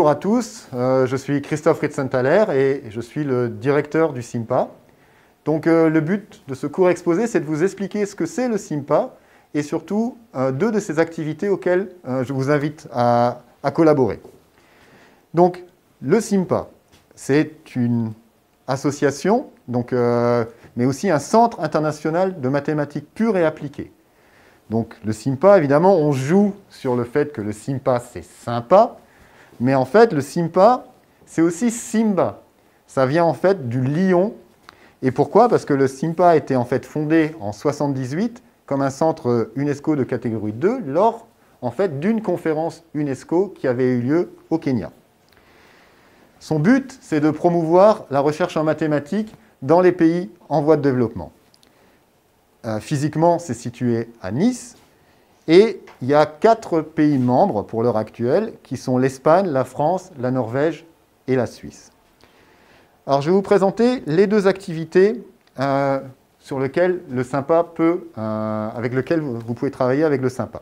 Bonjour à tous, je suis Christophe Ritzenthaler et je suis le directeur du SIMPA. Donc le but de ce court exposé, c'est de vous expliquer ce que c'est le SIMPA et surtout deux de ces activités auxquelles je vous invite à collaborer. Donc le SIMPA, c'est une association, mais aussi un centre international de mathématiques pures et appliquées. Donc le SIMPA, évidemment, on joue sur le fait que le SIMPA, c'est sympa, mais en fait, le SIMPA, c'est aussi Simba. Ça vient en fait du lion. Et pourquoi? Parce que le SIMPA a été en fait fondé en 1978 comme un centre UNESCO de catégorie 2 lors en fait d'une conférence UNESCO qui avait eu lieu au Kenya. Son but, c'est de promouvoir la recherche en mathématiques dans les pays en voie de développement. Physiquement, c'est situé à Nice. Et il y a 4 pays membres pour l'heure actuelle, qui sont l'Espagne, la France, la Norvège et la Suisse. Alors, je vais vous présenter les deux activités sur lesquelles le SIMPA avec lesquelles vous pouvez travailler avec le SIMPA.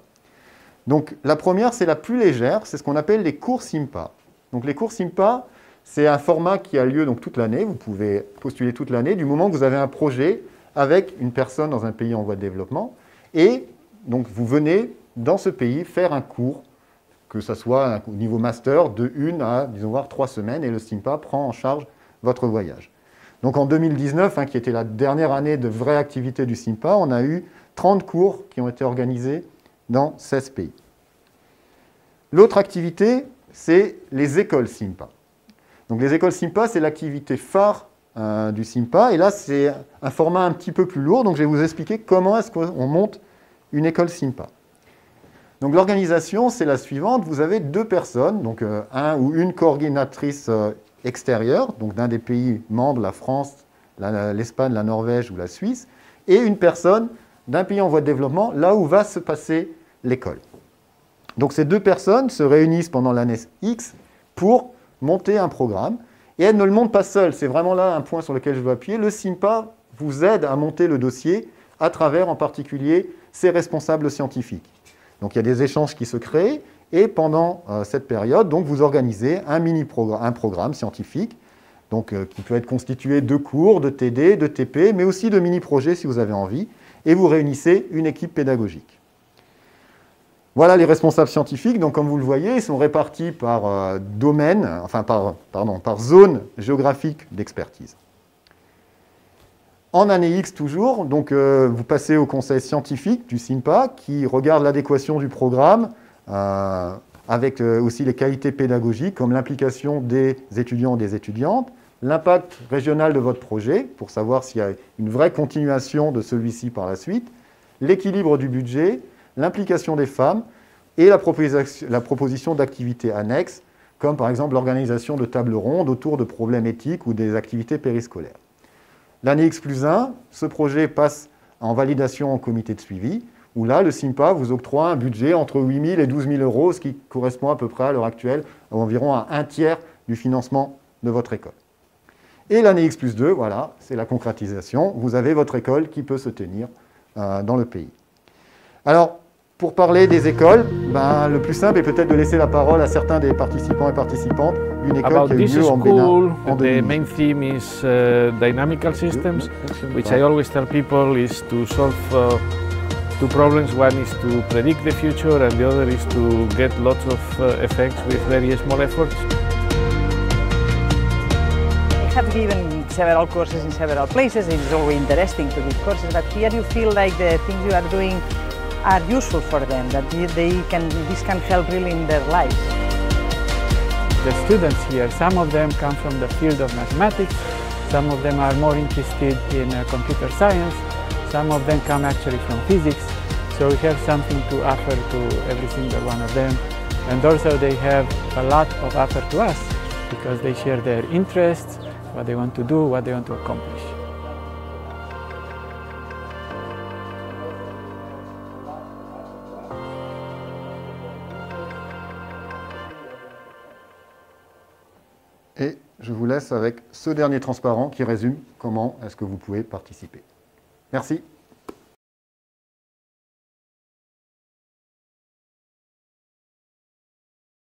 Donc, la première, c'est la plus légère, c'est ce qu'on appelle les cours SIMPA. Donc, les cours SIMPA, c'est un format qui a lieu donc, toute l'année. Vous pouvez postuler toute l'année, du moment que vous avez un projet avec une personne dans un pays en voie de développement. Et donc, vous venez dans ce pays faire un cours, que ce soit au niveau master, de 1 à, disons voir, 3 semaines, et le SIMPA prend en charge votre voyage. Donc, en 2019, qui était la dernière année de vraie activité du SIMPA, on a eu 30 cours qui ont été organisés dans 16 pays. L'autre activité, c'est les écoles SIMPA. Donc, les écoles SIMPA, c'est l'activité phare du SIMPA, et là, c'est un format un petit peu plus lourd, donc je vais vous expliquer comment est-ce qu'on monte une école SIMPA. Donc l'organisation, c'est la suivante. Vous avez 2 personnes, donc un ou une coordinatrice extérieure, donc d'un des pays membres, la France, l'Espagne, la Norvège ou la Suisse, et une personne d'un pays en voie de développement, là où va se passer l'école. Donc ces 2 personnes se réunissent pendant l'année X pour monter un programme, et elles ne le montent pas seules. C'est vraiment là un point sur lequel je veux appuyer. Le SIMPA vous aide à monter le dossier à travers en particulier ses responsables scientifiques. Donc il y a des échanges qui se créent et pendant cette période, donc, vous organisez un programme scientifique qui peut être constitué de cours, de TD, de TP, mais aussi de mini-projets si vous avez envie, et vous réunissez une équipe pédagogique. Voilà les responsables scientifiques. Donc comme vous le voyez, ils sont répartis par par zone géographique d'expertise. En année X toujours, donc vous passez au conseil scientifique du SIMPA qui regarde l'adéquation du programme avec aussi les qualités pédagogiques comme l'implication des étudiants et des étudiantes, l'impact régional de votre projet pour savoir s'il y a une vraie continuation de celui-ci par la suite, l'équilibre du budget, l'implication des femmes et la proposition d'activités annexes comme par exemple l'organisation de tables rondes autour de problèmes éthiques ou des activités périscolaires. L'année X+1, ce projet passe en validation en comité de suivi, où là, le SIMPA vous octroie un budget entre 8 000 et 12 000 euros, ce qui correspond à peu près à l'heure actuelle à environ à 1/3 du financement de votre école. Et l'année X+2, voilà, c'est la concrétisation. Vous avez votre école qui peut se tenir dans le pays. Alors, pour parler des écoles, le plus simple est peut-être de laisser la parole à certains des participants et participantes d'une école qui a eu lieu en Bénin en 2000. The main theme is dynamical systems, which I always tell people is to solve 2 problems. One is to predict the future and the other is to get lots of effects with very small efforts. I have given several courses in several places. It's always interesting to give courses, but here you feel like the things you are doing are useful for them, that this can help really in their lives. The students here, some of them come from the field of mathematics, some of them are more interested in computer science, some of them come actually from physics, so we have something to offer to every single one of them. And also they have a lot of offer to us, because they share their interests, what they want to do, what they want to accomplish. Et je vous laisse avec ce dernier transparent qui résume comment est-ce que vous pouvez participer. Merci.